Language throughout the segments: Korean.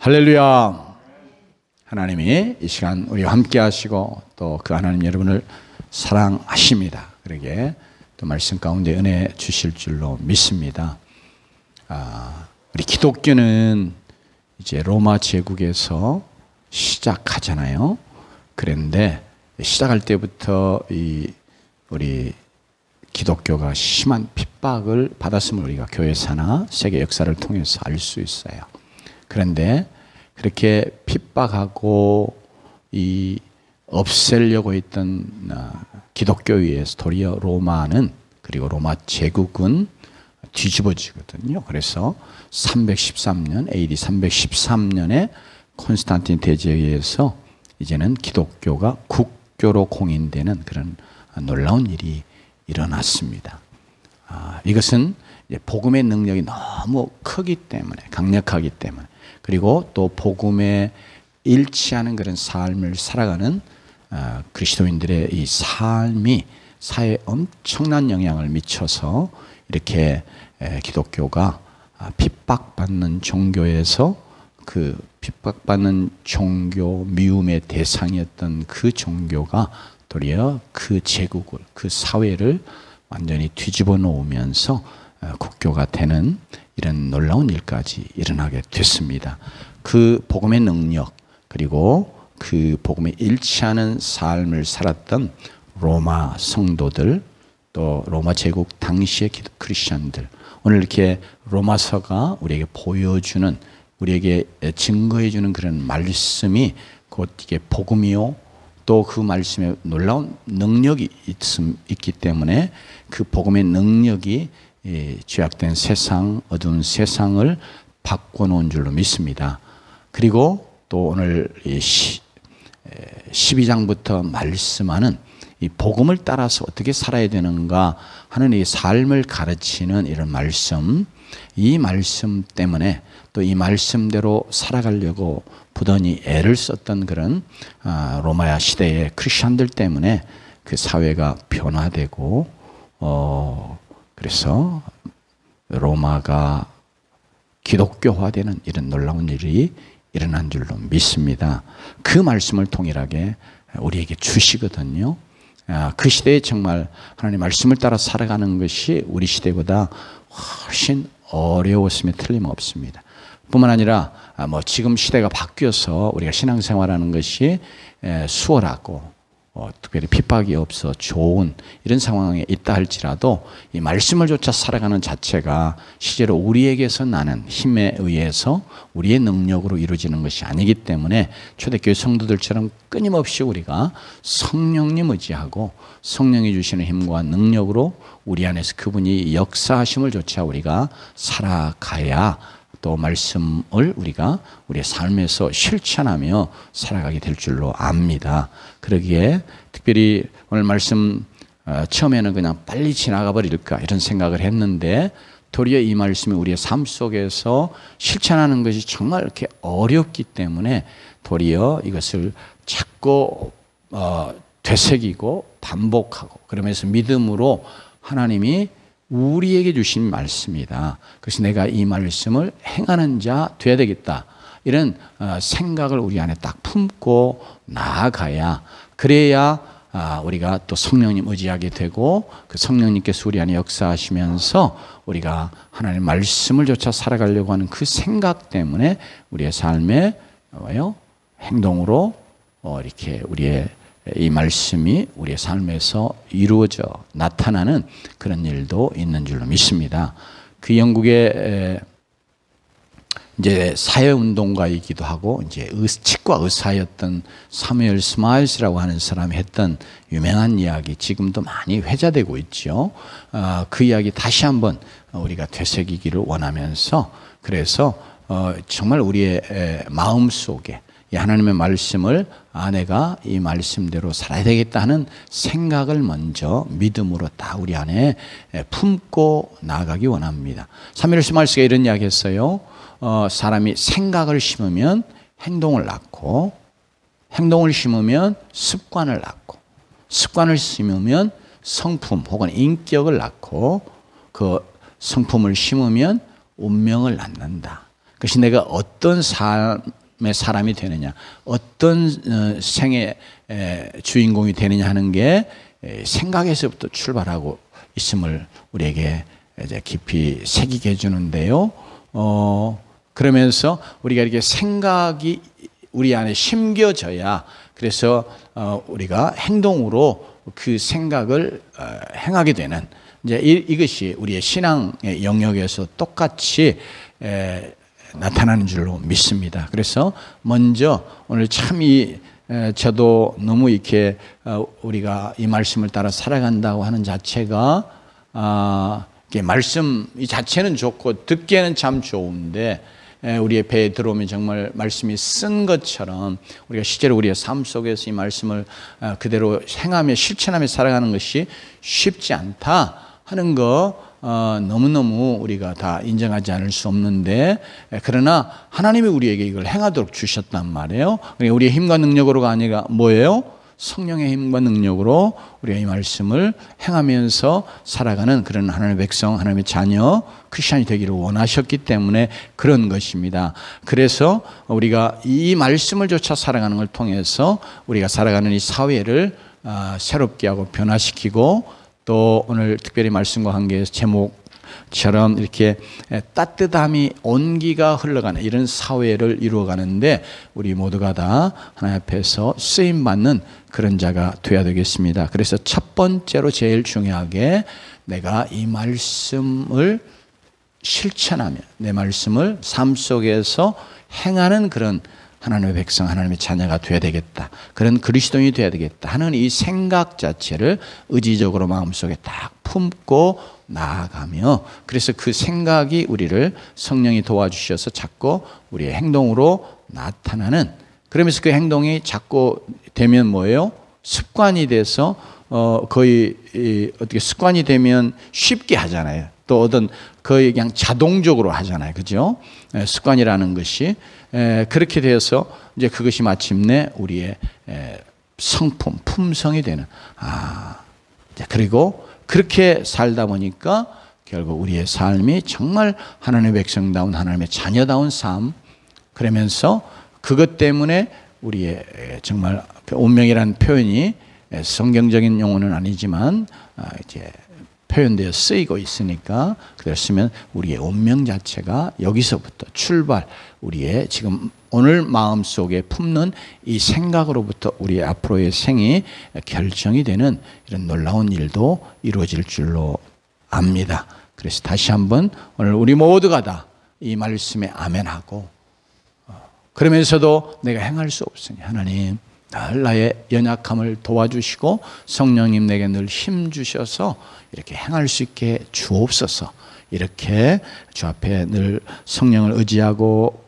할렐루야. 하나님이 이 시간 우리와 함께 하시고 또 그 하나님 여러분을 사랑하십니다. 그러게 또 말씀 가운데 은혜 주실 줄로 믿습니다. 우리 기독교는 이제 로마 제국에서 시작하잖아요. 그런데 시작할 때부터 우리 기독교가 심한 핍박을 받았음을 우리가 교회사나 세계 역사를 통해서 알 수 있어요. 그런데 그렇게 핍박하고 없애려고 했던 기독교에 의해서 도리어 로마는, 그리고 로마 제국은 뒤집어지거든요. 그래서 313년 AD 313년에 콘스탄틴 대제에 의해서 이제는 기독교가 국교로 공인되는 그런 놀라운 일이 일어났습니다. 이것은 복음의 능력이 너무 크기 때문에, 강력하기 때문에, 그리고 또 복음에 일치하는 그런 삶을 살아가는 그리스도인들의 이 삶이 사회에 엄청난 영향을 미쳐서 이렇게 기독교가 핍박받는 종교에서 그 핍박받는 종교 미움의 대상이었던 그 종교가 도리어 그 제국을, 그 사회를 완전히 뒤집어 놓으면서 국교가 되는 이런 놀라운 일까지 일어나게 됐습니다. 그 복음의 능력, 그리고 그 복음에 일치하는 삶을 살았던 로마 성도들, 또 로마 제국 당시의 크리스천들, 오늘 이렇게 로마서가 우리에게 보여주는, 우리에게 증거해주는 그런 말씀이 곧 이게 복음이요, 또 그 말씀에 놀라운 능력이 있기 때문에 그 복음의 능력이 죄악된 세상, 어두운 세상을 바꿔놓은 줄로 믿습니다. 그리고 또 오늘 12장부터 말씀하는 이 복음을 따라서 어떻게 살아야 되는가 하는 이 삶을 가르치는 이런 말씀, 이 말씀 때문에 또 이 말씀대로 살아가려고 부단히 애를 썼던 그런 로마야 시대의 크리스천들 때문에 그 사회가 변화되고 그래서 로마가 기독교화되는 이런 놀라운 일이 일어난 줄로 믿습니다. 그 말씀을 동일하게 우리에게 주시거든요. 그 시대에 정말 하나님의 말씀을 따라 살아가는 것이 우리 시대보다 훨씬 어려웠음에 틀림없습니다. 뿐만 아니라 지금 시대가 바뀌어서 우리가 신앙생활하는 것이 수월하고 특별히 핍박이 없어 좋은 이런 상황에 있다 할지라도 이 말씀을 쫓아 살아가는 자체가 실제로 우리에게서 나는 힘에 의해서 우리의 능력으로 이루어지는 것이 아니기 때문에 초대교회 성도들처럼 끊임없이 우리가 성령님 의지하고 성령이 주시는 힘과 능력으로 우리 안에서 그분이 역사하심을 조차 우리가 살아가야 또 말씀을 우리가 우리의 삶에서 실천하며 살아가게 될 줄로 압니다. 그러기에 특별히 오늘 말씀 처음에는 그냥 빨리 지나가 버릴까 이런 생각을 했는데 도리어 이 말씀이 우리의 삶 속에서 실천하는 것이 정말 이렇게 어렵기 때문에 도리어 이것을 자꾸 되새기고 반복하고 그러면서 믿음으로 하나님이 우리에게 주신 말씀이다. 그래서 내가 이 말씀을 행하는 자 되어야 되겠다. 이런 생각을 우리 안에 딱 품고 나아가야, 그래야 우리가 또 성령님 의지하게 되고 그 성령님께서 우리 안에 역사하시면서 우리가 하나님의 말씀을 쫓아 살아가려고 하는 그 생각 때문에 우리의 삶의 행동으로 이렇게 우리의 이 말씀이 우리의 삶에서 이루어져 나타나는 그런 일도 있는 줄로 믿습니다. 그 영국의 이제 사회운동가이기도 하고 이제 치과 의사였던 사무엘 스마일스라고 하는 사람이 했던 유명한 이야기, 지금도 많이 회자되고 있죠. 그 이야기 다시 한번 우리가 되새기기를 원하면서, 그래서 정말 우리의 마음 속에 하나님의 말씀을 내가 이 말씀대로 살아야 되겠다 하는 생각을 먼저 믿음으로 다 우리 안에 품고 나가기 원합니다. 사무엘 스마일스가 이런 이야기 했어요. 사람이 생각을 심으면 행동을 낳고, 행동을 심으면 습관을 낳고, 습관을 심으면 성품 혹은 인격을 낳고, 그 성품을 심으면 운명을 낳는다. 그것이 내가 어떤 삶의 사람이 되느냐, 어떤 생의 주인공이 되느냐 하는 게 생각에서부터 출발하고 있음을 우리에게 이제 깊이 새기게 해주는데요. 그러면서 우리가 이렇게 생각이 우리 안에 심겨져야, 그래서 우리가 행동으로 그 생각을 행하게 되는, 이제 이것이 우리의 신앙의 영역에서 똑같이 나타나는 줄로 믿습니다. 그래서 먼저 오늘 참 저도 너무 이렇게 우리가 이 말씀을 따라 살아간다고 하는 자체가 말씀 이 자체는 좋고 듣기에는 참 좋은데 우리의 배에 들어오면 정말 말씀이 쓴 것처럼 우리가 실제로 우리의 삶 속에서 이 말씀을 그대로 행하며 실천하며 살아가는 것이 쉽지 않다 하는 거 너무너무 우리가 다 인정하지 않을 수 없는데, 그러나 하나님이 우리에게 이걸 행하도록 주셨단 말이에요. 우리의 힘과 능력으로가 아니라 뭐예요? 성령의 힘과 능력으로 우리가 이 말씀을 행하면서 살아가는 그런 하나님의 백성, 하나님의 자녀, 크리스천이 되기를 원하셨기 때문에 그런 것입니다. 그래서 우리가 이 말씀을 쫓아 살아가는 걸 통해서 우리가 살아가는 이 사회를 새롭게 하고 변화시키고, 또 오늘 특별히 말씀과 관계해서 제목처럼 이렇게 따뜻함이 온기가 흘러가는 이런 사회를 이루어가는데 우리 모두가 다 하나님 앞에서 쓰임받는 그런 자가 되어야 되겠습니다. 그래서 첫 번째로 제일 중요하게 내가 이 말씀을 실천하며 내 말씀을 삶 속에서 행하는 그런 하나님의 백성, 하나님의 자녀가 되어야 되겠다, 그런 그리스도인이 되어야 되겠다 하는 이 생각 자체를 의지적으로 마음속에 딱 품고 나아가며, 그래서 그 생각이 우리를 성령이 도와주셔서 자꾸 우리의 행동으로 나타나는, 그러면서 그 행동이 자꾸 되면 뭐예요? 습관이 돼서 거의 어떻게 습관이 되면 쉽게 하잖아요. 또 어떤 거의 그냥 자동적으로 하잖아요. 그죠? 습관이라는 것이 그렇게 되어서 이제 그것이 마침내 우리의 성품, 품성이 되는. 그리고 그렇게 살다 보니까 결국 우리의 삶이 정말 하나님의 백성다운, 하나님의 자녀다운 삶, 그러면서 그것 때문에 우리의 정말 운명이라는 표현이 성경적인 용어는 아니지만 이제 표현되어 쓰이고 있으니까 그대로 쓰면 우리의 운명 자체가 여기서부터 출발, 우리의 지금 오늘 마음속에 품는 이 생각으로부터 우리의 앞으로의 생이 결정이 되는 이런 놀라운 일도 이루어질 줄로 압니다. 그래서 다시 한번 오늘 우리 모두가 다 이 말씀에 아멘하고, 그러면서도 내가 행할 수 없으니 하나님 늘 나의 연약함을 도와주시고 성령님 내게 늘 힘 주셔서 이렇게 행할 수 있게 주옵소서. 이렇게 주 앞에 늘 성령을 의지하고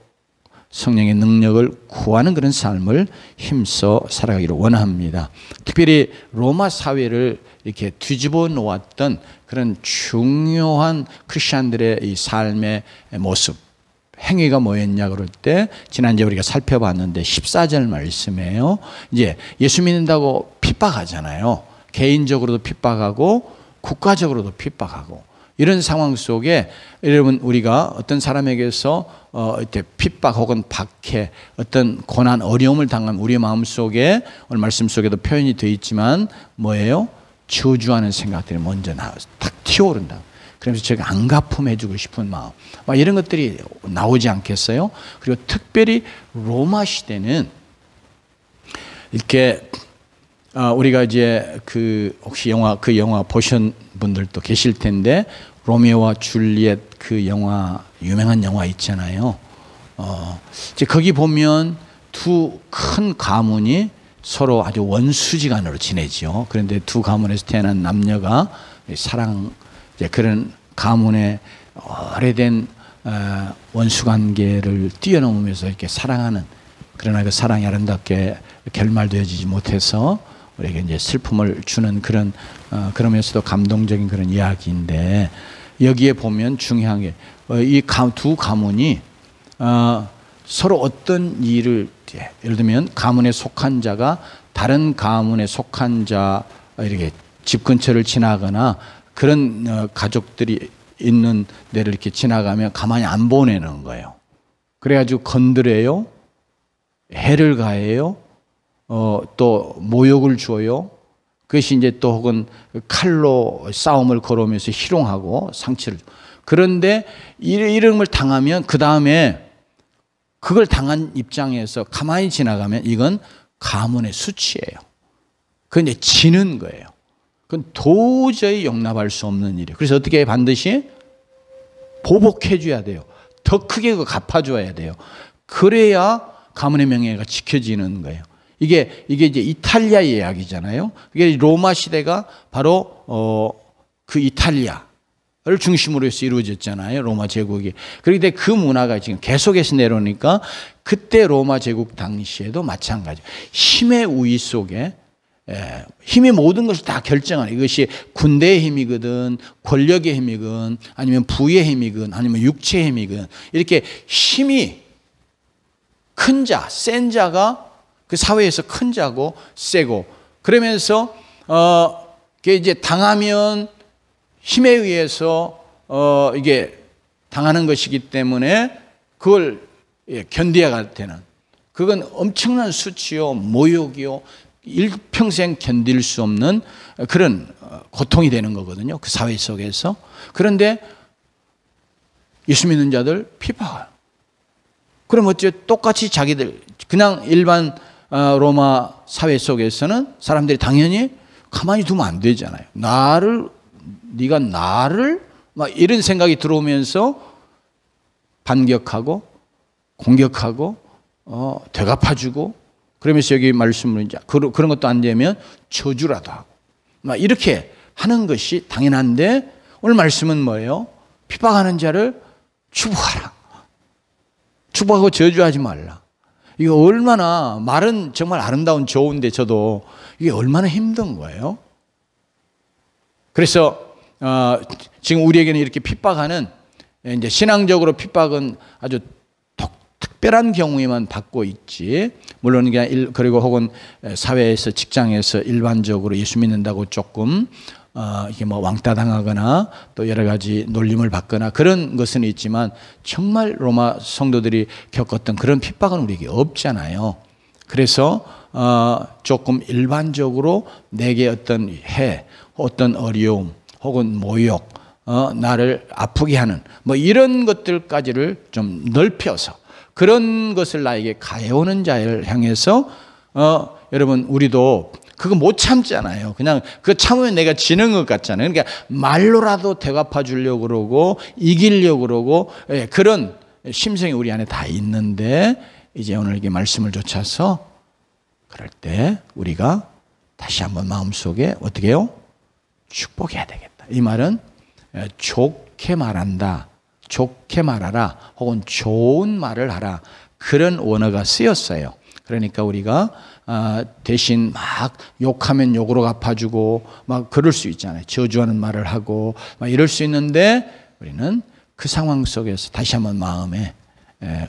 성령의 능력을 구하는 그런 삶을 힘써 살아가기를 원합니다. 특별히 로마 사회를 이렇게 뒤집어 놓았던 그런 중요한 크리스천들의 이 삶의 모습, 행위가 뭐였냐 그럴 때 지난주에 우리가 살펴봤는데 14절 말씀이에요. 이제 예수 믿는다고 핍박하잖아요. 개인적으로도 핍박하고 국가적으로도 핍박하고, 이런 상황 속에 여러분 우리가 어떤 사람에게서 이렇게 핍박 혹은 박해, 어떤 고난 어려움을 당한 우리의 마음속에 오늘 말씀 속에도 표현이 되어 있지만 뭐예요? 저주하는 생각들이 먼저 딱 튀어오른다. 그래서 제가 안갚음해주고 싶은 마음, 막 이런 것들이 나오지 않겠어요? 그리고 특별히 로마 시대는 이렇게 우리가 이제 혹시 그 영화 보신 분들도 계실 텐데, 로미오와 줄리엣 그 영화, 유명한 영화 있잖아요. 이제 거기 보면 두 큰 가문이 서로 아주 원수지간으로 지내죠. 그런데 두 가문에서 태어난 남녀가 사랑, 이제 그런 가문의 오래된 원수관계를 뛰어넘으면서 이렇게 사랑하는, 그러나 그 사랑이 아름답게 결말되어지지 못해서 우리에게 이제 슬픔을 주는 그런 그러면서도 감동적인 그런 이야기인데, 여기에 보면 중요한 게 이 두 가문이 서로 어떤 일을, 예를 들면 가문에 속한 자가 다른 가문에 속한 자 이렇게 집 근처를 지나거나 그런 가족들이 있는 데를 이렇게 지나가면 가만히 안 보내는 거예요. 그래가지고 건드려요. 해를 가해요. 또 모욕을 줘요. 그것이 이제 또 혹은 칼로 싸움을 걸어오면서 희롱하고 상처를 줘. 그런데 이런 걸 당하면 그 다음에 그걸 당한 입장에서 가만히 지나가면 이건 가문의 수치예요. 그건 이제 지는 거예요. 그건 도저히 용납할 수 없는 일이에요. 그래서 어떻게 반드시 보복해 줘야 돼요. 더 크게 갚아줘야 돼요. 그래야 가문의 명예가 지켜지는 거예요. 이게 이제 이탈리아 이야기잖아요. 이게 로마 시대가 바로 그 이탈리아를 중심으로 해서 이루어졌잖아요. 로마 제국이. 그런데 그 문화가 지금 계속해서 내려오니까 그때 로마 제국 당시에도 마찬가지. 힘의 우위 속에 힘이 모든 것을 다 결정하는, 이것이 군대의 힘이거든, 권력의 힘이건, 아니면 부의 힘이건, 아니면 육체의 힘이건, 이렇게 힘이 큰 자, 센 자가 그 사회에서 큰 자고 세고, 그러면서 이게 이제 당하면 힘에 의해서 이게 당하는 것이기 때문에 그걸 견뎌야 되는, 그건 엄청난 수치요, 모욕이요, 일평생 견딜 수 없는 그런 고통이 되는 거거든요. 그 사회 속에서. 그런데 예수 믿는 자들 피파가. 그럼 어째 똑같이 자기들 그냥 일반 로마 사회 속에서는 사람들이 당연히 가만히 두면 안 되잖아요. 네가 나를 막 이런 생각이 들어오면서 반격하고 공격하고 되갚아주고, 그러면서 여기 말씀을 이제 그런 것도 안 되면 저주라도 하고 막 이렇게 하는 것이 당연한데, 오늘 말씀은 뭐예요? 핍박하는 자를 축복하라. 축복하고 저주하지 말라. 이거 얼마나, 말은 정말 아름다운 좋은데 저도 이게 얼마나 힘든 거예요. 그래서 지금 우리에게는 이렇게 핍박하는, 이제 신앙적으로 핍박은 아주 특별한 경우에만 받고 있지, 물론 그리고 혹은 사회에서 직장에서 일반적으로 예수 믿는다고 조금 이게 뭐 왕따 당하거나 또 여러 가지 놀림을 받거나 그런 것은 있지만, 정말 로마 성도들이 겪었던 그런 핍박은 우리에게 없잖아요. 그래서 조금 일반적으로 내게 어떤 어려움 혹은 모욕, 나를 아프게 하는 뭐 이런 것들까지를 좀 넓혀서 그런 것을 나에게 가해오는 자를 향해서 여러분, 우리도 그거 못 참잖아요. 그냥 그거 참으면 내가 지는 것 같잖아요. 그러니까 말로라도 되갚아 주려고 그러고 이기려고 그러고, 그런 심성이 우리 안에 다 있는데, 이제 오늘 이게 말씀을 좇아서 그럴 때 우리가 다시 한번 마음속에 어떻게 해요? 축복해야 되겠다. 이 말은 좋게 말한다, 좋게 말하라, 혹은 좋은 말을 하라, 그런 원어가 쓰였어요. 그러니까 우리가 대신 막 욕하면 욕으로 갚아주고 막 그럴 수 있잖아요. 저주하는 말을 하고 막 이럴 수 있는데, 우리는 그 상황 속에서 다시 한번 마음에,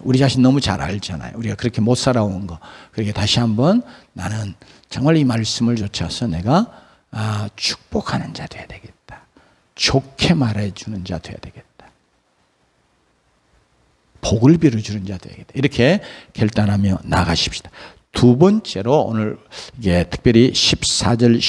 우리 자신 너무 잘 알잖아요. 우리가 그렇게 못 살아온 거. 그렇게 다시 한번 나는 정말 이 말씀을 좇아서 내가 축복하는 자 돼야 되겠다. 좋게 말해주는 자 돼야 되겠다. 복을 빌어주는 자 되겠다. 이렇게 결단하며 나가십시다. 두 번째로 오늘 이게 특별히 14절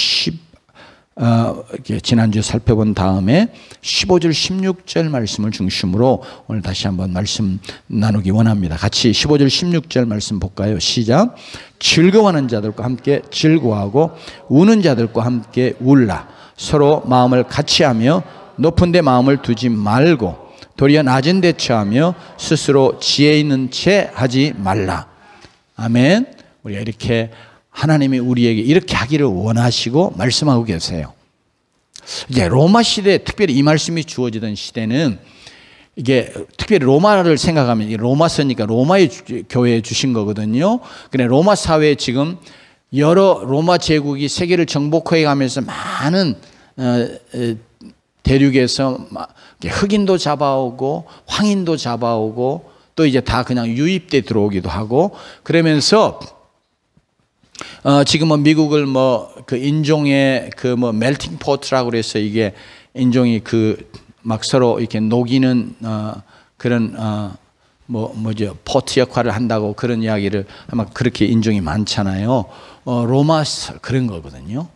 지난주에 살펴본 다음에 15절 16절 말씀을 중심으로 오늘 다시 한번 말씀 나누기 원합니다. 같이 15절 16절 말씀 볼까요? 시작. 즐거워하는 자들과 함께 즐거워하고 우는 자들과 함께 울라. 서로 마음을 같이하며 높은 데 마음을 두지 말고 도리어 낮은 데 처하며 스스로 지혜 있는 채 하지 말라. 아멘. 우리가 이렇게 하나님이 우리에게 이렇게 하기를 원하시고 말씀하고 계세요. 이제 로마 시대, 특별히 이 말씀이 주어지던 시대는, 이게 특별히 로마를 생각하면, 로마서니까 로마의 교회에 주신 거거든요. 근데 로마 사회에 지금 여러 로마 제국이 세계를 정복해 가면서 많은 대륙에서 흑인도 잡아오고 황인도 잡아오고 또 이제 다 그냥 유입돼 들어오기도 하고, 그러면서 지금은 미국을 그 인종의 멜팅 포트라고 그래서, 이게 인종이 막 서로 이렇게 녹이는 그런 뭐죠, 포트 역할을 한다고 그런 이야기를 아마 그렇게 인종이 많잖아요. 로마 그런 거거든요.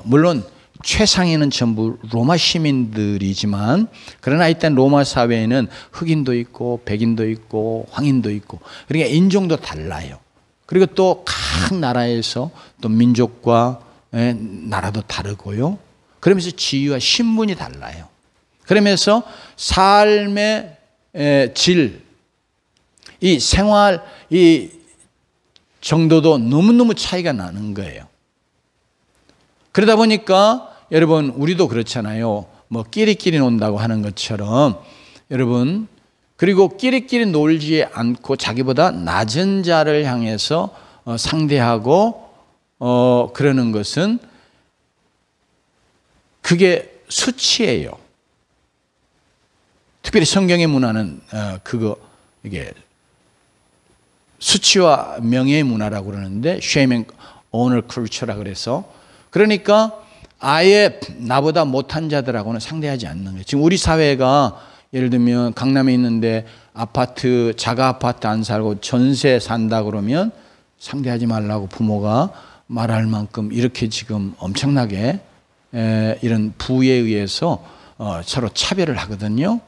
물론 최상위는 전부 로마 시민들이지만 그러나 일단 로마 사회에는 흑인도 있고 백인도 있고 황인도 있고 그러니까 인종도 달라요. 그리고 또 각 나라에서 또 민족과 나라도 다르고요. 그러면서 지위와 신분이 달라요. 그러면서 삶의 질, 이 생활, 이 정도도 너무너무 차이가 나는 거예요. 그러다 보니까 여러분 우리도 그렇잖아요. 뭐 끼리끼리 논다고 하는 것처럼 여러분 그리고 끼리끼리 놀지 않고 자기보다 낮은 자를 향해서 상대하고 그러는 것은 그게 수치예요. 특별히 성경의 문화는 이게 수치와 명예의 문화라고 그러는데 shame and honor culture라 그래서 그러니까 아예 나보다 못한 자들하고는 상대하지 않는 거예요. 지금 우리 사회가 예를 들면 강남에 있는데 자가 아파트 안 살고 전세 산다 그러면 상대하지 말라고 부모가 말할 만큼 이렇게 지금 엄청나게 이런 부에 의해서 서로 차별을 하거든요.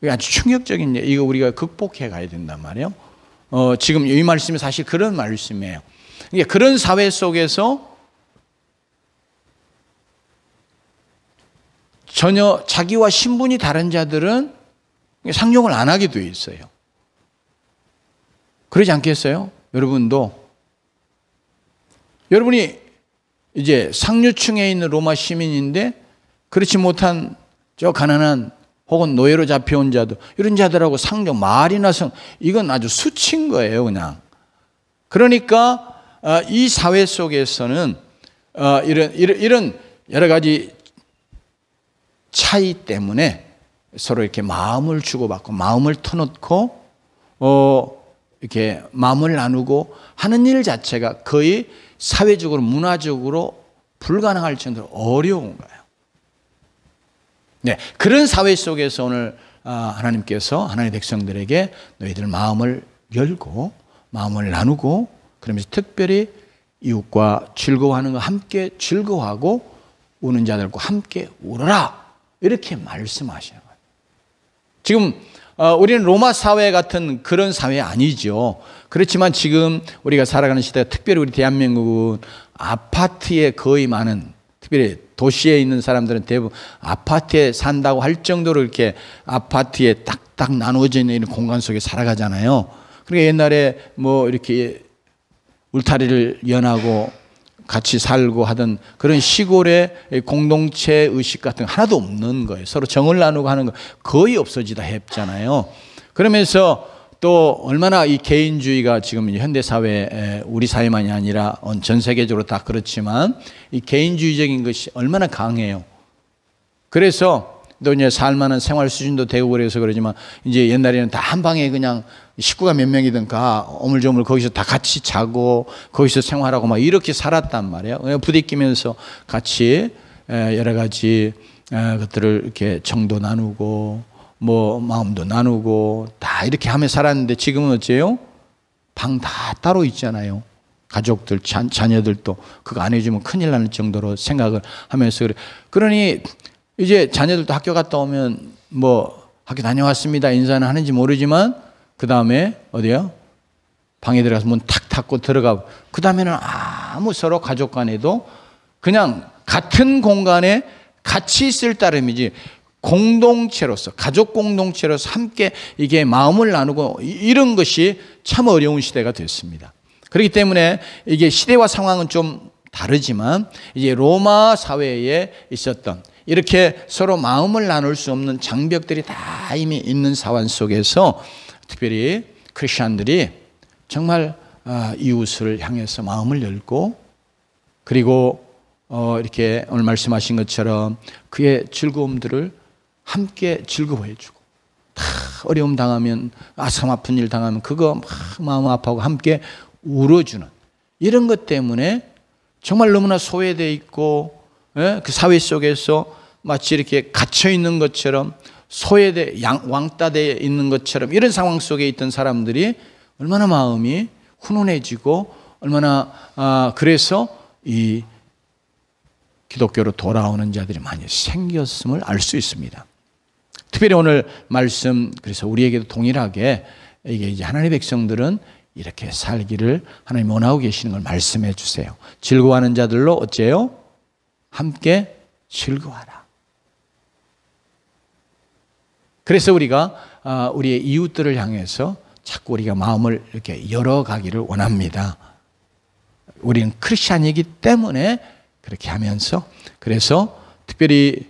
이게 아주 충격적인 이거 우리가 극복해 가야 된단 말이에요. 지금 이 말씀이 사실 그런 말씀이에요. 그러니까 그런 사회 속에서 전혀 자기와 신분이 다른 자들은 상종을 안 하게 돼 있어요. 그러지 않겠어요? 여러분이 이제 상류층에 있는 로마 시민인데 그렇지 못한 저 가난한 혹은 노예로 잡혀온 자들 이런 자들하고 상종 말이나 이건 아주 수치인 거예요, 그냥. 그러니까 이 사회 속에서는 이런 여러 가지 차이 때문에 서로 이렇게 마음을 주고받고 마음을 터놓고 이렇게 마음을 나누고 하는 일 자체가 거의 사회적으로 문화적으로 불가능할 정도로 어려운 거예요. 네, 그런 사회 속에서 오늘 하나님께서 하나님의 백성들에게 너희들 마음을 열고 마음을 나누고 그러면서 특별히 이웃과 즐거워하는 거 함께 즐거워하고 우는 자들과 함께 울어라 이렇게 말씀하시는 거예요. 지금 우리는 로마 사회 같은 그런 사회 아니죠. 그렇지만 지금 우리가 살아가는 시대가 특별히 우리 대한민국은 아파트에 거의 많은 특별히 도시에 있는 사람들은 대부분 아파트에 산다고 할 정도로 이렇게 아파트에 딱딱 나누어져 있는 이런 공간 속에 살아가잖아요. 그러니까 옛날에 뭐 이렇게 울타리를 연하고 같이 살고 하던 그런 시골의 공동체 의식 같은 거 하나도 없는 거예요. 서로 정을 나누고 하는 거 거의 없어지다 했잖아요. 그러면서 또 얼마나 이 개인주의가 지금 현대 사회에 우리 사회만이 아니라 전 세계적으로 다 그렇지만 이 개인주의적인 것이 얼마나 강해요. 그래서 또 이제 살만한 생활 수준도 되고 그래서 그러지만 이제 옛날에는 다 한 방에 그냥 식구가 몇 명이든 가 오물조물 거기서 다 같이 자고 거기서 생활하고 막 이렇게 살았단 말이에요. 부대끼면서 같이 여러 가지 것들을 이렇게 정도 나누고 뭐 마음도 나누고 다 이렇게 하며 살았는데 지금은 어째요? 방 다 따로 있잖아요. 가족들, 자녀들도 그거 안 해주면 큰일 날 정도로 생각을 하면서 그래. 그러니 이제 자녀들도 학교 갔다 오면 뭐 학교 다녀왔습니다 인사는 하는지 모르지만 그 다음에 어디요? 방에 들어가서 문 탁 닫고 들어가고 그 다음에는 아무 서로 가족 간에도 그냥 같은 공간에 같이 있을 따름이지 공동체로서 가족 공동체로서 함께 이게 마음을 나누고 이런 것이 참 어려운 시대가 됐습니다. 그렇기 때문에 이게 시대와 상황은 좀 다르지만 이제 로마 사회에 있었던 이렇게 서로 마음을 나눌 수 없는 장벽들이 다 이미 있는 상황 속에서 특별히 크리스천들이 정말 이웃을 향해서 마음을 열고 그리고 이렇게 오늘 말씀하신 것처럼 그의 즐거움들을 함께 즐거워해주고 다 어려움 당하면 가슴 아픈 일 당하면 그거 막 마음 아파하고 함께 울어주는 이런 것 때문에 정말 너무나 소외되어 있고 그 사회 속에서 마치 이렇게 갇혀 있는 것처럼 왕따되어 있는 것처럼 이런 상황 속에 있던 사람들이 얼마나 마음이 훈훈해지고 얼마나 그래서 이 기독교로 돌아오는 자들이 많이 생겼음을 알 수 있습니다. 특별히 오늘 말씀, 그래서 우리에게도 동일하게 이게 이제 하나님의 백성들은 이렇게 살기를 하나님 원하고 계시는 걸 말씀해 주세요. 즐거워하는 자들로 어째요? 함께 즐거워하라. 그래서 우리가 우리의 이웃들을 향해서 자꾸 우리가 마음을 이렇게 열어가기를 원합니다. 우리는 크리스찬이기 때문에 그렇게 하면서, 그래서 특별히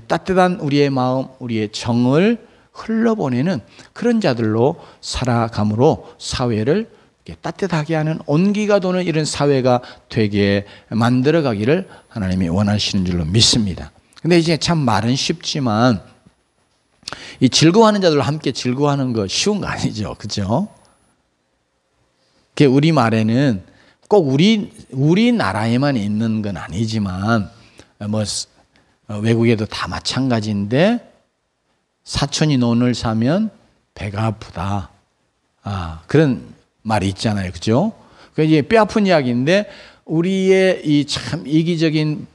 따뜻한 우리의 마음, 우리의 정을 흘러보내는 그런 자들로 살아감으로 사회를 따뜻하게 하는, 온기가 도는 이런 사회가 되게 만들어가기를 하나님이 원하시는 줄로 믿습니다. 근데 이제 참 말은 쉽지만 이 즐거워하는 자들과 함께 즐거워하는 거 쉬운 거 아니죠, 그죠? 우리 말에는 꼭 우리나라에만 있는 건 아니지만 뭐 외국에도 다 마찬가지인데, 사촌이 논을 사면 배가 아프다, 그런 말이 있잖아요, 그죠? 그 이제 뼈 아픈 이야기인데, 우리의 이 참 이기적인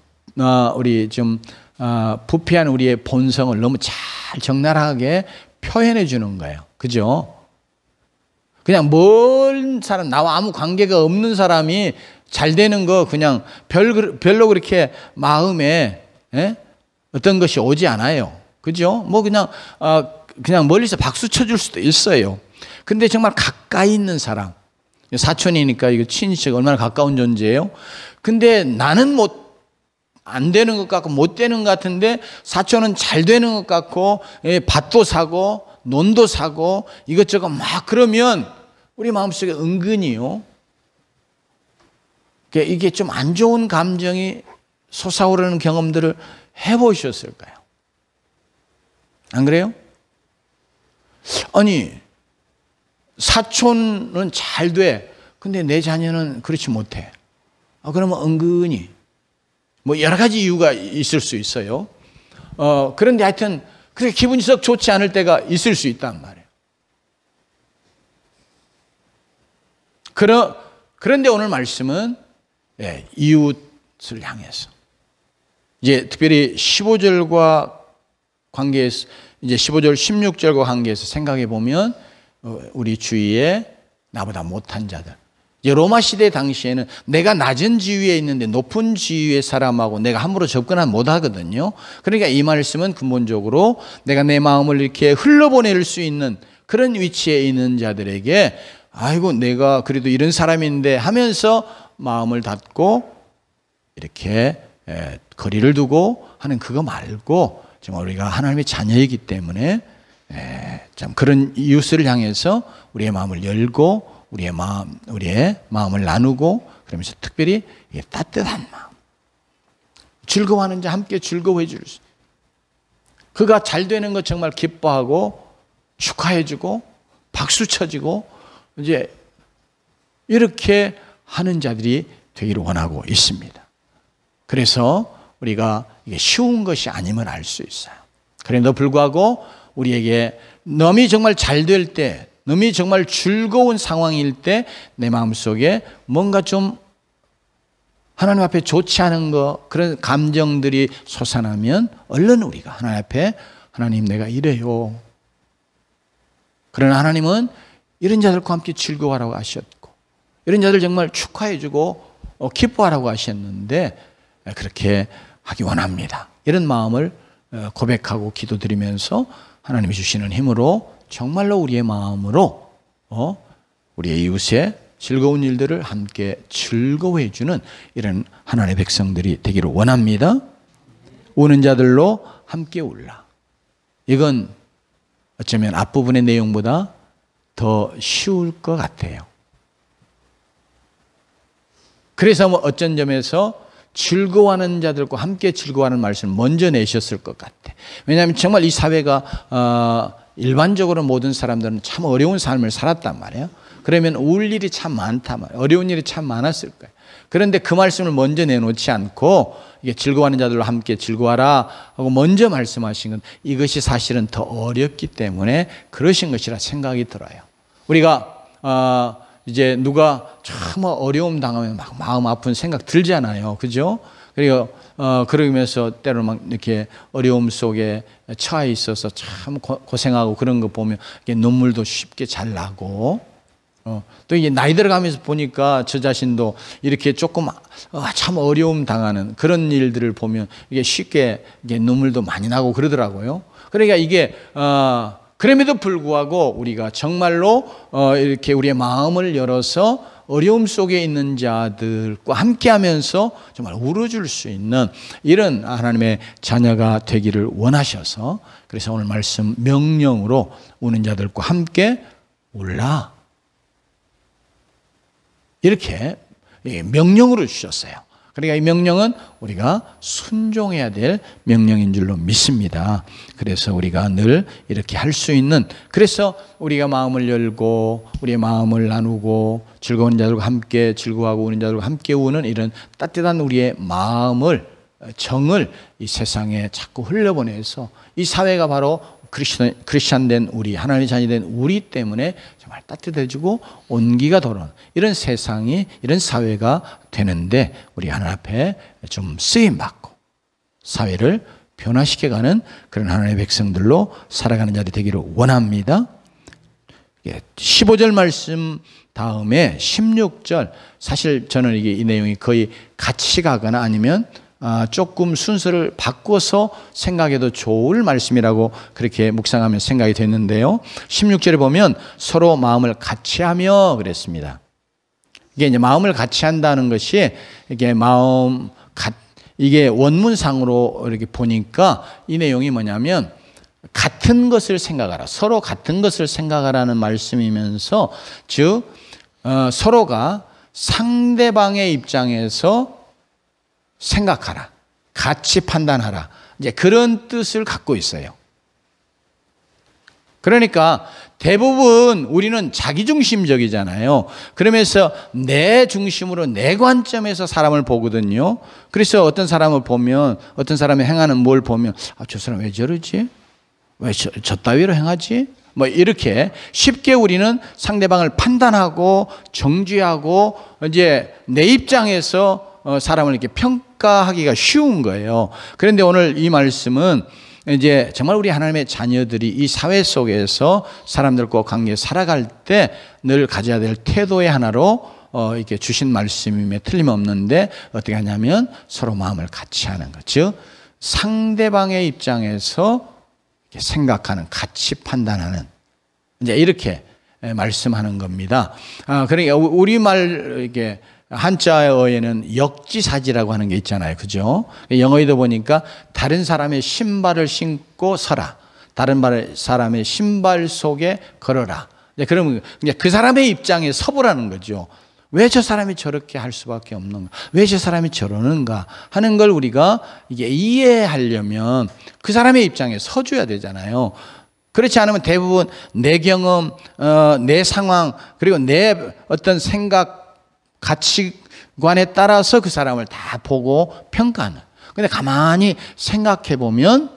우리 좀 부패한 우리의 본성을 너무 잘 적나라하게 표현해 주는 거예요, 그죠? 그냥 먼 사람, 나와 아무 관계가 없는 사람이 잘 되는 거 그냥 별로 그렇게 마음에 어떤 것이 오지 않아요, 그죠? 뭐 그냥 멀리서 박수 쳐줄 수도 있어요. 근데 정말 가까이 있는 사람, 사촌이니까 이거 친척 얼마나 가까운 존재예요. 근데 나는 안 되는 것 같고 못 되는 것 같은데 사촌은 잘 되는 것 같고 밭도 사고 논도 사고 이것저것 막 그러면 우리 마음속에 은근히요, 이게 좀 안 좋은 감정이 솟아오르는 경험들을 해보셨을까요? 안 그래요? 아니, 사촌은 잘 돼. 근데 내 자녀는 그렇지 못해. 그러면 은근히 뭐 여러 가지 이유가 있을 수 있어요. 그런데 하여튼 그렇게 기분이 썩 좋지 않을 때가 있을 수 있단 말이에요. 그런데 오늘 말씀은 이웃을 향해서, 이제 특별히 15절과 관계에서, 이제 15절 16절과 관계에서 생각해 보면 우리 주위에 나보다 못한 자들, 이제 로마 시대 당시에는 내가 낮은 지위에 있는데 높은 지위의 사람하고 내가 함부로 접근하면 못하거든요. 그러니까 이 말씀은 근본적으로 내가 내 마음을 이렇게 흘러보낼 수 있는 그런 위치에 있는 자들에게, 아이고 내가 그래도 이런 사람인데 하면서 마음을 닫고 이렇게 거리를 두고 하는 그거 말고, 정말 우리가 하나님의 자녀이기 때문에 참 그런 이웃을 향해서 우리의 마음을 열고 우리의 마음을 나누고, 그러면서 특별히 따뜻한 마음, 즐거워하는 자 함께 즐거워해 줄 수, 그가 잘 되는 것 정말 기뻐하고 축하해 주고 박수 쳐주고 이제 이렇게 하는 자들이 되기를 원하고 있습니다. 그래서 우리가 이게 쉬운 것이 아님을 알 수 있어요. 그럼에도 불구하고 우리에게 넘이 정말 잘 될 때, 넘이 정말 즐거운 상황일 때 내 마음속에 뭔가 좀 하나님 앞에 좋지 않은 거, 그런 감정들이 솟아나면 얼른 우리가 하나님 앞에, 하나님 내가 이래요. 그러나 하나님은 이런 자들과 함께 즐거워하라고 하셨고, 이런 자들 정말 축하해주고 기뻐하라고 하셨는데 그렇게 하기 원합니다. 이런 마음을 고백하고 기도드리면서 하나님이 주시는 힘으로 정말로 우리의 마음으로 우리의 이웃의 즐거운 일들을 함께 즐거워해 주는 이런 하나님의 백성들이 되기를 원합니다. 우는 자들로 함께 울라. 이건 어쩌면 앞부분의 내용보다 더 쉬울 것 같아요. 그래서 뭐 어쩐 점에서 즐거워하는 자들과 함께 즐거워하는 말씀을 먼저 내셨을 것 같아. 왜냐하면 정말 이 사회가 일반적으로 모든 사람들은 참 어려운 삶을 살았단 말이에요. 그러면 울 일이 참 많단 말이에요. 어려운 일이 참 많았을 거예요. 그런데 그 말씀을 먼저 내놓지 않고 이게 즐거워하는 자들과 함께 즐거워하라 하고 먼저 말씀하신 건 이것이 사실은 더 어렵기 때문에 그러신 것이라 생각이 들어요. 우리가 이제 누가 참 어려움 당하면 막 마음 아픈 생각 들잖아요. 그죠? 그리고 그러면서 때로 막 이렇게 어려움 속에 처해 있어서 참 고생하고 그런 거 보면 눈물도 쉽게 잘 나고 또 이게 나이 들어가면서 보니까 저 자신도 이렇게 조금 참 어려움 당하는 그런 일들을 보면 이게 쉽게 이게 눈물도 많이 나고 그러더라고요. 그러니까 이게 그럼에도 불구하고 우리가 정말로 이렇게 우리의 마음을 열어서 어려움 속에 있는 자들과 함께하면서 정말 울어줄 수 있는 이런 하나님의 자녀가 되기를 원하셔서 그래서 오늘 말씀 명령으로 우는 자들과 함께 울라 이렇게 명령으로 주셨어요. 그러니까 이 명령은 우리가 순종해야 될 명령인 줄로 믿습니다. 그래서 우리가 늘 이렇게 할 수 있는 그래서 우리가 마음을 열고 우리의 마음을 나누고 즐거운 자들과 함께 즐거워하고 우는 자들과 함께 우는 이런 따뜻한 우리의 마음을 정을 이 세상에 자꾸 흘려보내서 이 사회가 바로 크리스찬된 우리 하나님의 자녀 된 우리 때문에 정말 따뜻해지고 온기가 돌아오는 이런 세상이 이런 사회가 되는데 우리 하나님 앞에 좀 쓰임받고 사회를 변화시켜가는 그런 하나님의 백성들로 살아가는 자들이 되기를 원합니다. 15절 말씀 다음에 16절 사실 저는 이 내용이 거의 같이 가거나 아니면 조금 순서를 바꿔서 생각해도 좋을 말씀이라고 그렇게 묵상하며 생각이 됐는데요. 16절에 보면 서로 마음을 같이 하며 그랬습니다. 이게 이제 마음을 같이 한다는 것이 이게 원문상으로 이렇게 보니까 이 내용이 뭐냐면 같은 것을 생각하라. 서로 같은 것을 생각하라는 말씀이면서 즉 서로가 상대방의 입장에서 생각하라. 같이 판단하라. 이제 그런 뜻을 갖고 있어요. 그러니까 대부분 우리는 자기중심적이잖아요. 그러면서 내 중심으로 내 관점에서 사람을 보거든요. 그래서 어떤 사람을 보면 어떤 사람이 행하는 뭘 보면 저 사람 왜 저러지? 왜 저 따위로 행하지? 뭐 이렇게 쉽게 우리는 상대방을 판단하고 정죄하고 이제 내 입장에서 사람을 이렇게 평가하기가 쉬운 거예요. 그런데 오늘 이 말씀은 이제 정말 우리 하나님의 자녀들이 이 사회 속에서 사람들과 관계 살아갈 때 늘 가져야 될 태도의 하나로 이렇게 주신 말씀임에 틀림없는데 어떻게 하냐면 서로 마음을 같이 하는 것. 즉 상대방의 입장에서 이렇게 생각하는 같이 판단하는 이제 이렇게 말씀하는 겁니다. 그러니까 우리말 이렇게 한자어에는 역지사지라고 하는 게 있잖아요. 그죠? 영어에도 보니까 다른 사람의 신발을 신고 서라. 다른 사람의 신발 속에 걸어라. 그러면 그 사람의 입장에 서보라는 거죠. 왜 저 사람이 저렇게 할 수밖에 없는가? 왜 저 사람이 저러는가? 하는 걸 우리가 이게 이해하려면 그 사람의 입장에 서줘야 되잖아요. 그렇지 않으면 대부분 내 경험, 내 상황, 그리고 내 어떤 생각, 가치관에 따라서 그 사람을 다 보고 평가하는. 근데 가만히 생각해 보면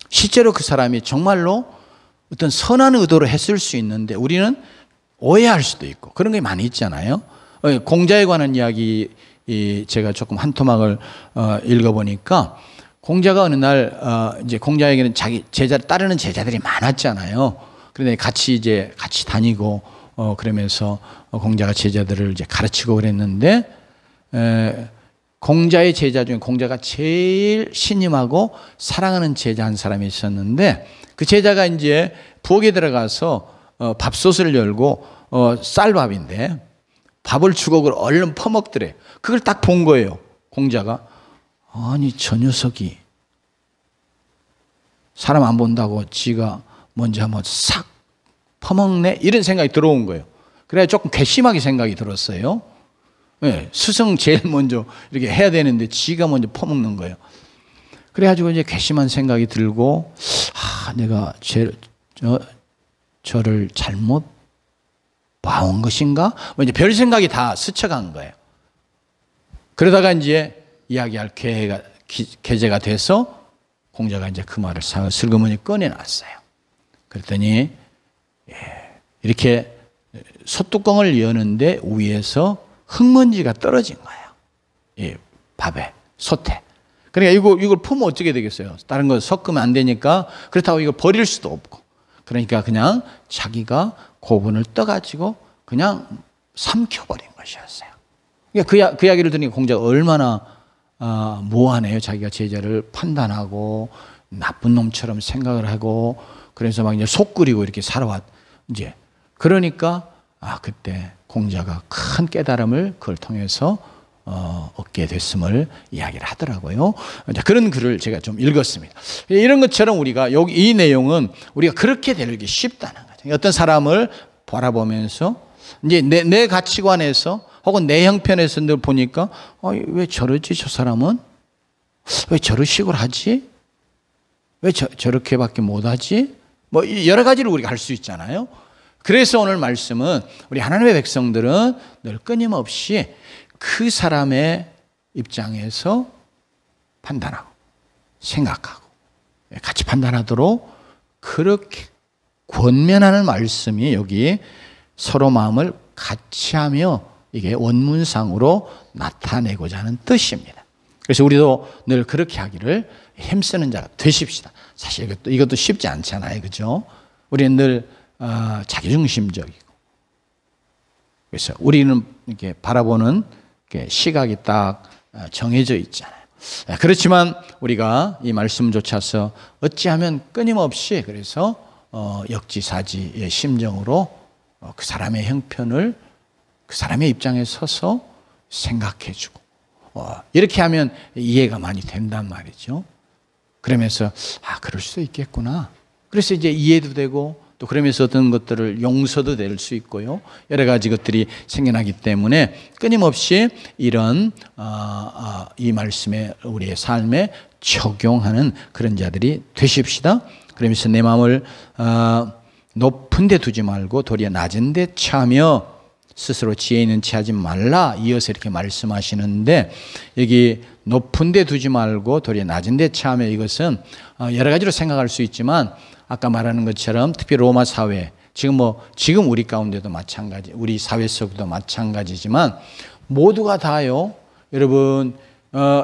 실제로 그 사람이 정말로 어떤 선한 의도로 했을 수 있는데 우리는 오해할 수도 있고 그런 게 많이 있잖아요. 공자에 관한 이야기 제가 조금 한 토막을 읽어보니까 공자가 어느 날 이제 공자에게는 자기 따르는 제자들이 많았잖아요. 그런데 같이 다니고 그러면서 공자가 제자들을 이제 가르치고 그랬는데 공자의 제자 중에 공자가 제일 신임하고 사랑하는 제자 한 사람이 있었는데 그 제자가 이제 부엌에 들어가서 밥솥을 열고 쌀밥인데 밥을 주걱을 얼른 퍼먹더래. 그걸 딱 본 거예요. 공자가 아니 저 녀석이 사람 안 본다고 지가 먼저 한번 싹 퍼먹네 이런 생각이 들어온 거예요. 그래 조금 괘씸하게 생각이 들었어요. 네, 스승 제일 먼저 이렇게 해야 되는데 지가 먼저 퍼먹는 거예요. 그래가지고 이제 괘씸한 생각이 들고 내가 저를 잘못 봐온 것인가? 뭐 이제 별 생각이 다 스쳐간 거예요. 그러다가 이제 이야기할 계제가 돼서 공자가 이제 그 말을 슬그머니 꺼내놨어요. 그랬더니 이렇게 솥뚜껑을 여는데 위에서 흙먼지가 떨어진 거예요. 이 밥에, 솥에. 그러니까 이걸 품으면 어떻게 되겠어요? 다른 거 섞으면 안 되니까 그렇다고 이걸 버릴 수도 없고. 그러니까 그냥 자기가 고분을 떠가지고 그냥 삼켜버린 것이었어요. 그러니까 그 이야기를 들으니까 공자가 얼마나 모하네요. 자기가 제자를 판단하고 나쁜 놈처럼 생각을 하고 그래서 막 이제 속 끓이고 이렇게 살아왔. 이제 그러니까 그때 공자가 큰 깨달음을 그걸 통해서 얻게 됐음을 이야기를 하더라고요. 그런 글을 제가 좀 읽었습니다. 이런 것처럼 우리가 이 내용은 우리가 그렇게 되기 쉽다는 거죠. 어떤 사람을 바라보면서 이제 내 가치관에서 혹은 내 형편에서 늘 보니까 왜 저러지 저 사람은? 왜 저런 식으로 하지? 왜 저렇게밖에 못하지? 뭐 여러 가지를 우리가 할 수 있잖아요. 그래서 오늘 말씀은 우리 하나님의 백성들은 늘 끊임없이 그 사람의 입장에서 판단하고 생각하고 같이 판단하도록 그렇게 권면하는 말씀이 여기 서로 마음을 같이 하며 이게 원문상으로 나타내고자 하는 뜻입니다. 그래서 우리도 늘 그렇게 하기를 힘쓰는 자가 되십시다. 사실 이것도 쉽지 않잖아요. 그죠? 우리는 늘 자기중심적이고 그래서 우리는 이렇게 바라보는 시각이 딱 정해져 있잖아요. 그렇지만 우리가 이 말씀조차서 어찌하면 끊임없이 그래서 역지사지의 심정으로 그 사람의 형편을 그 사람의 입장에 서서 생각해주고 이렇게 하면 이해가 많이 된단 말이죠. 그러면서 그럴 수도 있겠구나. 그래서 이제 이해도 되고 또 그러면서 어떤 것들을 용서도 될 수 있고요. 여러 가지 것들이 생겨나기 때문에 끊임없이 이런 이 말씀에 우리의 삶에 적용하는 그런 자들이 되십시다. 그러면서 내 마음을 높은 데 두지 말고 도리어 낮은 데 처하며 스스로 지혜 있는 체 하지 말라. 이어서 이렇게 말씀하시는데 여기 높은 데 두지 말고 도리어 낮은 데 처하며 이것은 여러 가지로 생각할 수 있지만 아까 말하는 것처럼 특히 로마 사회 지금 우리 가운데도 마찬가지 우리 사회 속도 마찬가지지만 모두가 다요. 여러분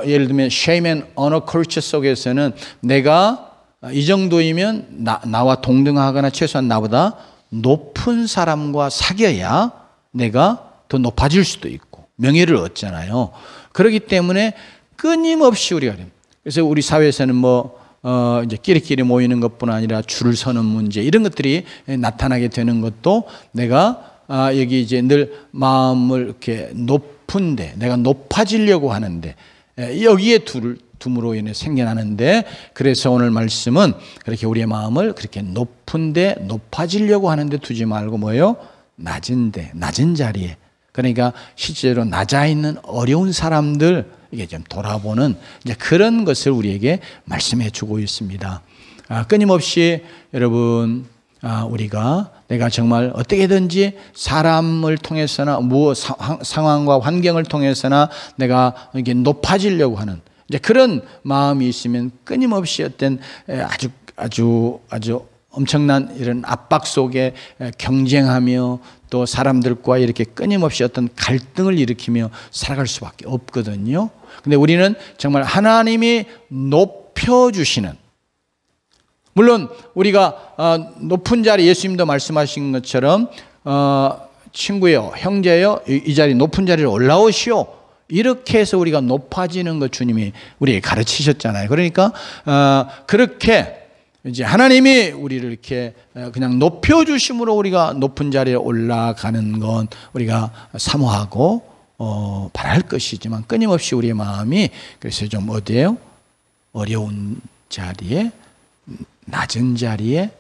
예를 들면 shame and honor culture 속에서는 내가 이 정도이면 나와 동등하거나 최소한 나보다 높은 사람과 사귀어야 내가 더 높아질 수도 있고 명예를 얻잖아요. 그렇기 때문에 끊임없이 우리가 그래서 우리 사회에서는 이제 끼리끼리 모이는 것뿐 아니라 줄을 서는 문제 이런 것들이 나타나게 되는 것도 내가 여기 이제 늘 마음을 이렇게 높은데 내가 높아지려고 하는데 여기에 둠으로 인해 생겨나는데 그래서 오늘 말씀은 그렇게 우리의 마음을 그렇게 높은데 높아지려고 하는데 두지 말고 뭐예요? 낮은 자리에 그러니까 실제로 낮아 있는 어려운 사람들 이게 좀 돌아보는 이제 그런 것을 우리에게 말씀해 주고 있습니다. 끊임없이 여러분 우리가 내가 정말 어떻게든지 사람을 통해서나 상황과 환경을 통해서나 내가 이게 높아지려고 하는 이제 그런 마음이 있으면 끊임없이 어떤 아주 엄청난 이런 압박 속에 경쟁하며 또 사람들과 이렇게 끊임없이 어떤 갈등을 일으키며 살아갈 수밖에 없거든요. 근데 우리는 정말 하나님이 높여주시는 물론 우리가 높은 자리 예수님도 말씀하신 것처럼 친구요 형제요 이 자리 높은 자리로 올라오시오 이렇게 해서 우리가 높아지는 것 주님이 우리에게 가르치셨잖아요. 그러니까 그렇게 이제 하나님이 우리를 이렇게 그냥 높여주심으로 우리가 높은 자리에 올라가는 건 우리가 사모하고 바랄 것이지만 끊임없이 우리의 마음이 그래서 좀 어디에요? 어려운 자리에 낮은 자리에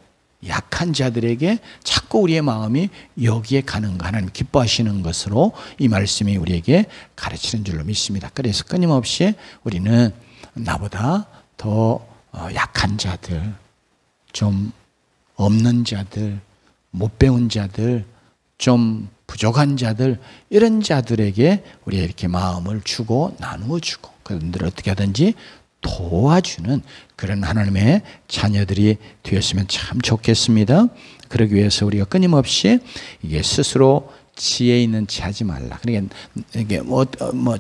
약한 자들에게 자꾸 우리의 마음이 여기에 가는 거 하나님 기뻐하시는 것으로 이 말씀이 우리에게 가르치는 줄로 믿습니다. 그래서 끊임없이 우리는 나보다 더 약한 자들 좀 없는 자들, 못 배운 자들, 좀 부족한 자들, 이런 자들에게 우리가 이렇게 마음을 주고 나누어 주고 그들을 어떻게 하든지 도와주는 그런 하나님의 자녀들이 되었으면 참 좋겠습니다. 그러기 위해서 우리가 끊임없이 이게 스스로 지혜 있는 채 하지 말라. 그러니까 이게 뭐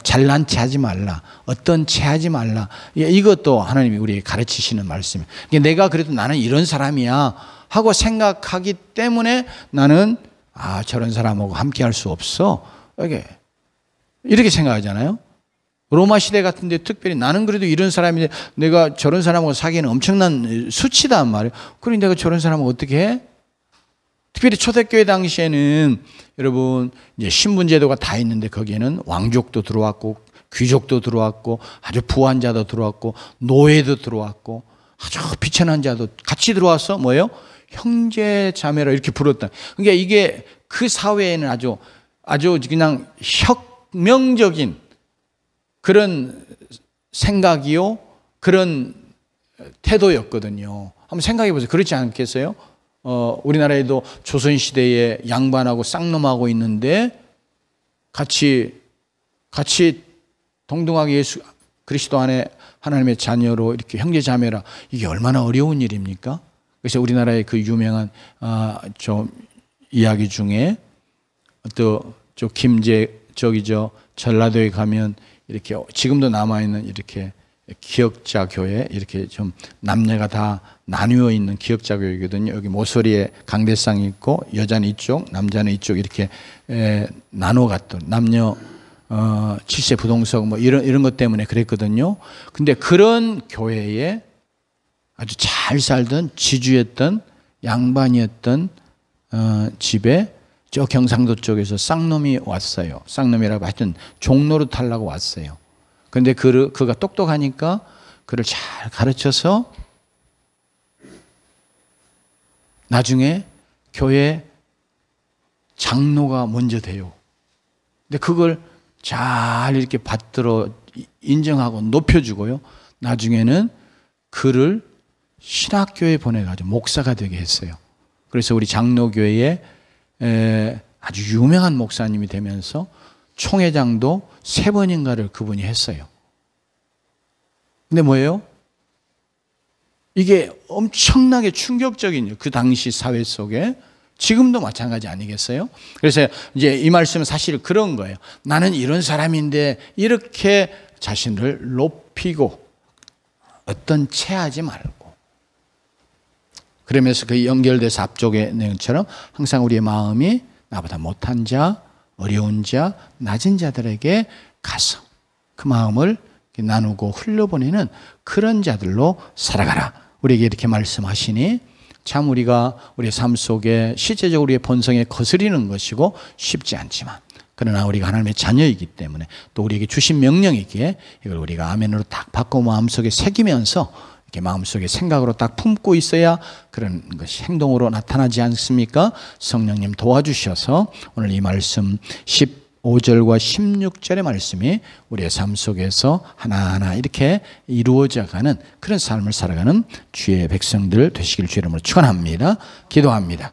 잘난 채 하지 말라. 어떤 채 하지 말라. 이것도 하나님이 우리에게 가르치시는 말씀이에요. 내가 그래도 나는 이런 사람이야 하고 생각하기 때문에 나는 저런 사람하고 함께 할 수 없어. 이렇게 생각하잖아요. 로마 시대 같은데 특별히 나는 그래도 이런 사람인데 내가 저런 사람하고 사귀는 엄청난 수치단 말이에요. 그러니 내가 저런 사람하고 어떻게 해? 특별히 초대교회 당시에는 여러분 이제 신분제도가 다 있는데 거기에는 왕족도 들어왔고 귀족도 들어왔고 아주 부한 자도 들어왔고 노예도 들어왔고 아주 비천한 자도 같이 들어와서 뭐예요? 형제 자매라 이렇게 부렀다. 그러니까 이게 그 사회에는 아주 그냥 혁명적인 그런 생각이요, 그런 태도였거든요. 한번 생각해 보세요. 그렇지 않겠어요? 우리나라에도 조선시대에 양반하고 쌍놈하고 있는데 같이 동등하게 예수 그리스도 안에 하나님의 자녀로 이렇게 형제자매라, 이게 얼마나 어려운 일입니까? 그래서 우리나라의 그 유명한 좀 이야기 중에 또 저 전라도에 가면 이렇게 지금도 남아있는 이렇게 기역자 교회, 이렇게 좀 남녀가 다 나누어 있는 기역자 교회거든요. 여기 모서리에 강대상이 있고 여자는 이쪽, 남자는 이쪽 이렇게 나눠 갔던 남녀 7세 부동석 뭐 이런 것 때문에 그랬거든요. 근데 그런 교회에 아주 잘 살던 지주였던 양반이었던 집에 저 경상도 쪽에서 쌍놈이 왔어요. 쌍놈이라고 하여튼 종로로 타려고 왔어요. 그런데 그가 똑똑하니까 그를 잘 가르쳐서 나중에 교회 장로가 먼저 돼요. 근데 그걸 잘 이렇게 받들어 인정하고 높여주고요. 나중에는 그를 신학교에 보내가지고 목사가 되게 했어요. 그래서 우리 장로교회에 아주 유명한 목사님이 되면서 총회장도 3번인가를 그분이 했어요. 근데 뭐예요? 이게 엄청나게 충격적인 그 당시 사회 속에, 지금도 마찬가지 아니겠어요? 그래서 이제 이 말씀은 사실 그런 거예요. 나는 이런 사람인데 이렇게 자신을 높이고 어떤 체하지 말고, 그러면서 그 연결돼서 앞쪽의 내용처럼 항상 우리의 마음이 나보다 못한 자, 어려운 자, 낮은 자들에게 가서 그 마음을 나누고 흘려보내는 그런 자들로 살아가라. 우리에게 이렇게 말씀하시니 참 우리가 우리의 삶 속에 실제적으로 우리의 본성에 거스리는 것이고 쉽지 않지만, 그러나 우리가 하나님의 자녀이기 때문에 또 우리에게 주신 명령이기에 이걸 우리가 아멘으로 딱 받고 마음속에 새기면서 이렇게 마음속에 생각으로 딱 품고 있어야 그런 것이 행동으로 나타나지 않습니까? 성령님 도와주셔서 오늘 이 말씀 15절과 16절의 말씀이 우리의 삶 속에서 하나하나 이렇게 이루어져 가는 그런 삶을 살아가는 주의 백성들 되시길 주의 이름으로 축원합니다. 기도합니다.